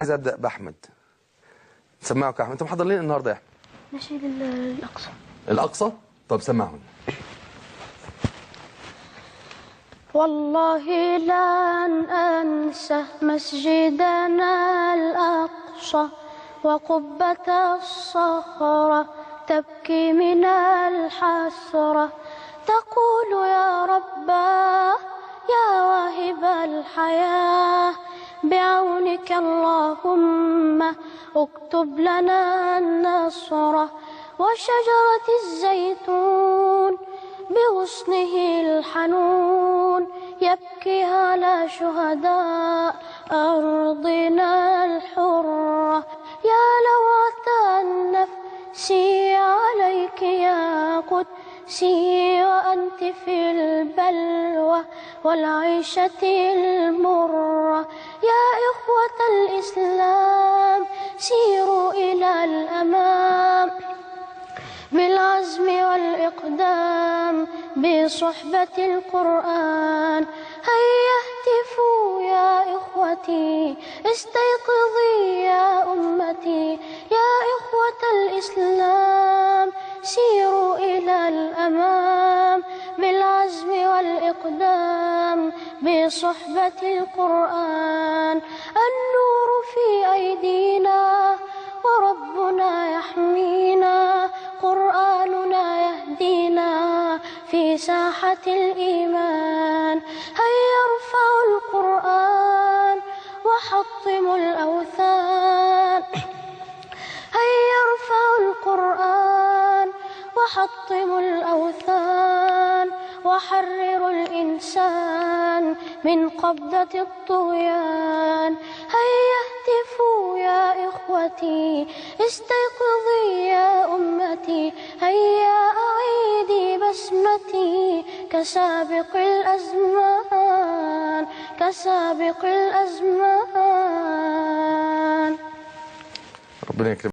عايز ابدا باحمد. سمعك يا احمد، انت محضر لنا النهارده يا احمد؟ نشيد الأقصى. الاقصى؟ طب سمعهم. والله لن أنسى مسجدنا الأقصى وقبة الصخرة تبكي من الحسرة تقول يا رباه يا واهب الحياة بعونك اللهم اكتب لنا النصر. وشجرة الزيتون بغصنه الحنون يبكي على شهداء أرضنا الحرة. يا لوعة النفس عليك يا قدسي وأنت في البلوى والعيشة المرة. يا إخوة الإسلام سيروا إلى الأمام بالعزم والإقدام بصحبة القرآن. هيا اهتفوا يا إخوتي استيقظي يا أمتي. يا إخوة الإسلام سيروا إلى الأمام بالعزم والإقدام بصحبة القرآن. النور في أيدينا وربنا يحمينا قرآننا يهدينا في ساحة الإيمان. هيا ارفعوا القرآن وحطموا الأوثان. هيا ارفعوا القرآن وحطموا الأوثان وحرروا الإنسان من قبضة الطغيان. هيا اهتفوا يا إخوتي استيقظي يا أمتي. هيا أعيدي بسمتي كسابق الأزمان كسابق الأزمان. ربنا يكرمك.